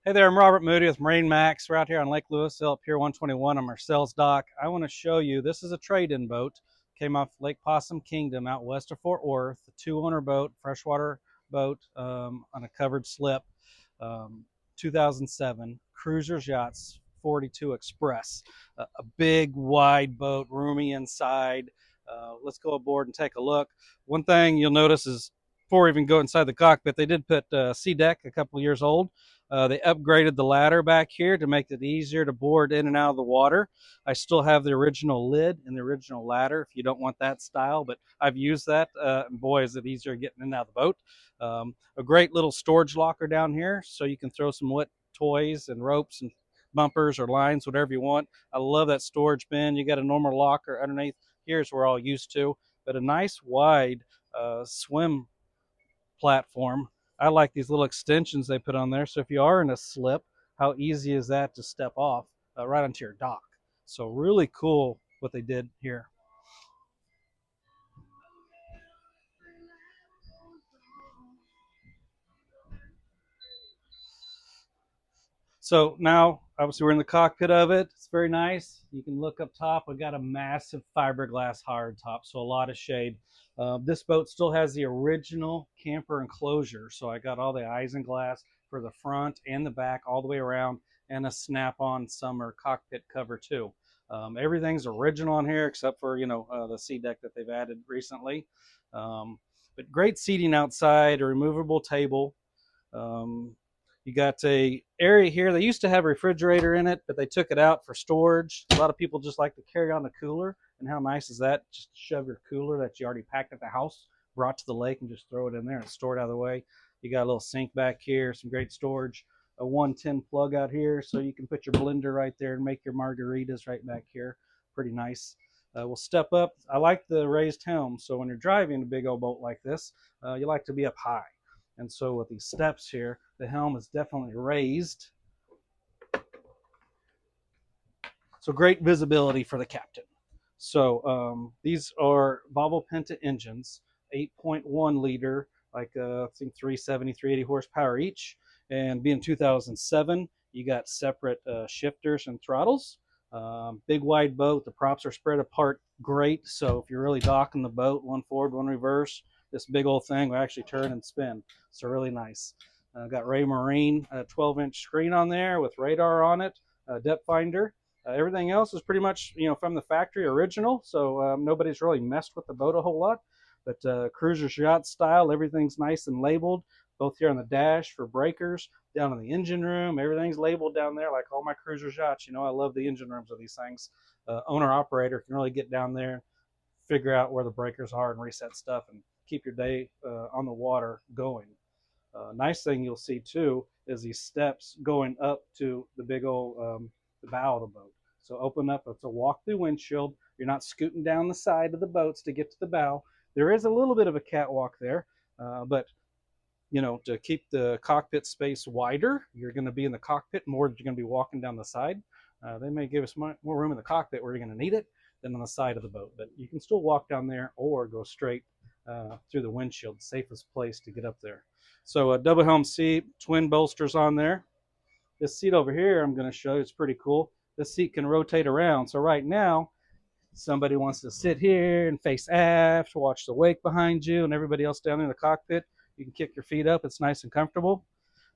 Hey there, I'm Robert Moody with MarineMax. We're out here on Lake Lewisville, Pier 121 on Marcel's Dock. I want to show you, this is a trade-in boat. Came off Lake Possum Kingdom out west of Fort Worth. A two-owner boat, freshwater boat on a covered slip. Um, 2007 Cruisers Yachts 42 Express. A big, wide boat, roomy inside. Let's go aboard and take a look. One thing you'll notice is before we even go inside the cockpit, they did put SeaDek, a couple of years old. They upgraded the ladder back here to make it easier to board in and out of the water. I still have the original lid and the original ladder if you don't want that style, but I've used that. And boy, is it easier getting in and out of the boat. A great little storage locker down here so you can throw some wet toys and ropes and bumpers or lines, whatever you want. I love that storage bin. You got a normal locker underneath. Here's where we're all used to, but a nice wide swim platform. I like these little extensions they put on there. So if you are in a slip, how easy is that to step off right onto your dock? So really cool what they did here. So now, obviously, we're in the cockpit of it. It's very nice. You can look up top. We got a massive fiberglass hardtop, so a lot of shade. This boat still has the original camper enclosure, so I got all the isinglass for the front and the back, all the way around, and a snap-on summer cockpit cover too. Everything's original on here except for the SeaDek that they've added recently. But great seating outside, a removable table. Um, you got a area here. They used to have a refrigerator in it, but they took it out for storage. A lot of people just like to carry on the cooler. And how nice is that? Just shove your cooler that you already packed at the house, brought to the lake, and just throw it in there and store it out of the way. You got a little sink back here, some great storage. A 110 plug out here, so you can put your blender right there and make your margaritas right back here. Pretty nice. We'll step up. I like the raised helm, so when you're driving a big old boat like this, you like to be up high. And so with these steps here, the helm is definitely raised. So great visibility for the captain. So these are Volvo Penta engines, 8.1 liter, like I think 370, 380 horsepower each. And being 2007, you got separate shifters and throttles. Big wide boat. The props are spread apart great. So if you're really docking the boat, one forward, one reverse, this big old thing will actually turn and spin. So really nice. Got Raymarine 12-inch screen on there with radar on it, depth finder. Everything else is pretty much from the factory original. So nobody's really messed with the boat a whole lot. But Cruisers Yacht style, everything's nice and labeled. Both here on the dash for breakers, down in the engine room, everything's labeled down there like all my Cruisers Yachts. I love the engine rooms of these things. Owner operator can really get down there, figure out where the breakers are and reset stuff and keep your day on the water going. Nice thing you'll see too is these steps going up to the big old the bow of the boat. So open up, it's a walk-through windshield. You're not scooting down the side of the boats to get to the bow. There is a little bit of a catwalk there, but to keep the cockpit space wider, you're going to be in the cockpit more than you're going to be walking down the side. They may give us more room in the cockpit where you're going to need it than on the side of the boat, but you can still walk down there or go straight through the windshield, safest place to get up there. So a double helm seat, twin bolsters on there. This seat over here I'm going to show you, it's pretty cool. This seat can rotate around. So right now, somebody wants to sit here and face aft, watch the wake behind you, and everybody else down in the cockpit. You can kick your feet up. It's nice and comfortable.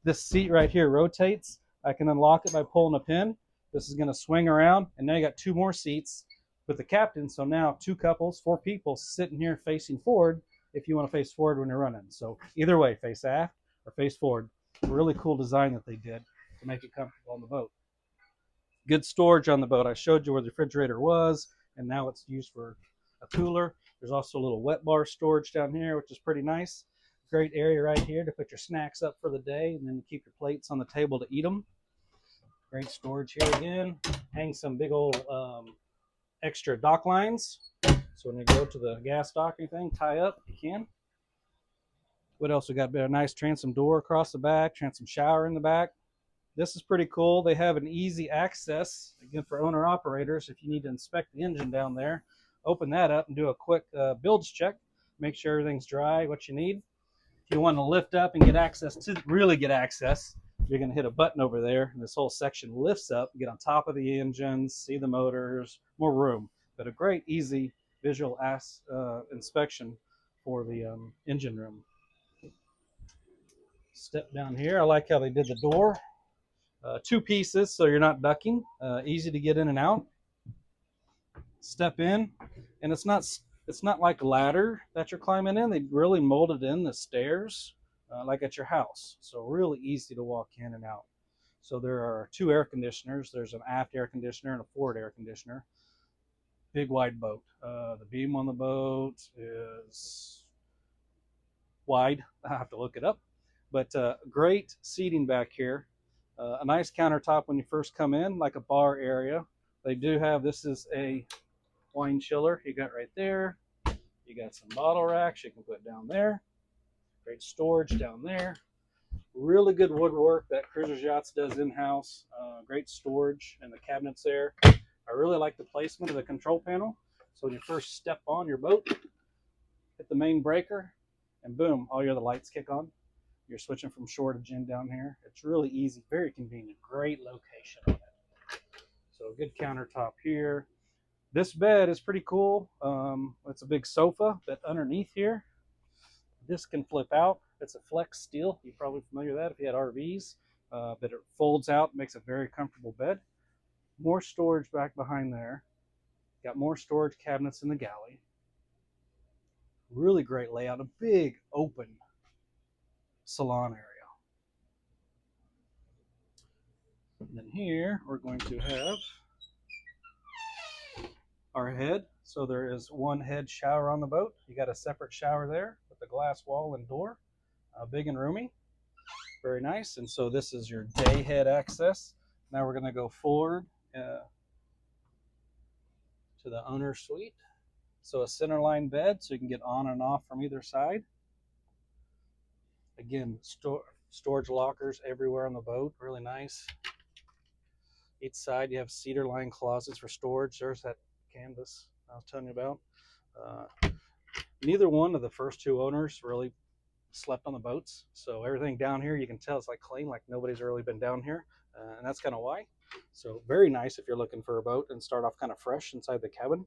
This seat right here rotates. I can unlock it by pulling a pin. This is going to swing around, and now you got two more seats with the captain. So now two couples, four people sitting here facing forward if you want to face forward when you're running. So either way, face aft or face forward. Really cool design that they did to make it comfortable on the boat. Good storage on the boat. I showed you where the refrigerator was, and now it's used for a cooler. There's also a little wet bar storage down here, which is pretty nice. Great area right here to put your snacks up for the day and then keep your plates on the table to eat them. Great storage here again. Hang some big old extra dock lines. So when you go to the gas dock or anything, tie up, you can. What else we got? A nice transom door across the back, transom shower in the back. This is pretty cool. They have an easy access, again, for owner operators. If you need to inspect the engine down there, open that up and do a quick bilge check. Make sure everything's dry, what you need. If you want to lift up and get access to, really get access, you're going to hit a button over there, and this whole section lifts up, get on top of the engines, see the motors, more room. But a great, easy visual inspection for the engine room. Step down here. I like how they did the door. 2 pieces, so you're not ducking. Easy to get in and out. Step in, and it's not like a ladder that you're climbing in. They really molded in the stairs like at your house, so really easy to walk in and out. So there are 2 air conditioners. There's an aft air conditioner and a forward air conditioner. Big wide boat. The beam on the boat is wide. I have to look it up, but great seating back here. A nice countertop when you first come in, like a bar area. They do have, this is a wine chiller you got right there. You got some bottle racks you can put down there. Great storage down there. Really good woodwork that Cruisers Yachts does in-house. Great storage in the cabinets there. I really like the placement of the control panel. So when you first step on your boat, hit the main breaker, and boom, all your other lights kick on. You're switching from shore to gin down here. It's really easy, very convenient, great location on it. So good countertop here. This bed is pretty cool. It's a big sofa, but underneath here, this can flip out. It's a flex steel. You're probably familiar with that if you had RVs, but it folds out, makes a very comfortable bed. More storage back behind there. Got more storage cabinets in the galley. Really great layout, a big open salon area. And then here we're going to have our head. So there is 1 head shower on the boat. You got a separate shower there with a glass wall and door. Big and roomy. Very nice. And so this is your day head access. Now we're going to go forward to the owner's suite. So a centerline bed so you can get on and off from either side. Again, storage lockers everywhere on the boat. Really nice. Each side you have cedar lined closets for storage. There's that canvas I was telling you about. Neither one of the first 2 owners really slept on the boats, so everything down here you can tell it's like clean, like nobody's really been down here, and that's kind of why. So very nice if you're looking for a boat and start off kind of fresh inside the cabin.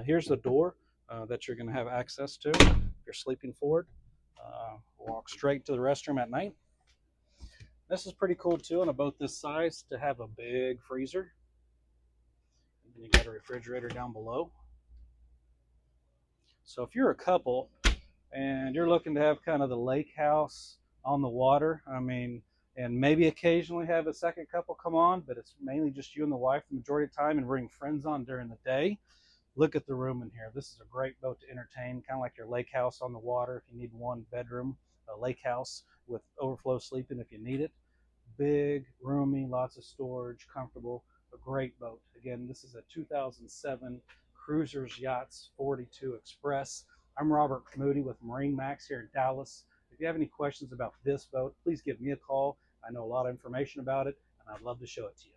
Here's the door that you're going to have access to if you're sleeping forward. Walk straight to the restroom at night. This is pretty cool too on a boat this size to have a big freezer. And then you got a refrigerator down below. So if you're a couple and you're looking to have kind of the lake house on the water, I mean, and maybe occasionally have a second couple come on, but it's mainly just you and the wife the majority of the time and bring friends on during the day, look at the room in here. This is a great boat to entertain, kind of like your lake house on the water if you need 1 bedroom, a lake house with overflow sleeping if you need it. Big, roomy, lots of storage, comfortable, a great boat. Again, this is a 2007 Cruisers Yachts 42 Express. I'm Robert Moody with MarineMax here in Dallas. If you have any questions about this boat, please give me a call. I know a lot of information about it, and I'd love to show it to you.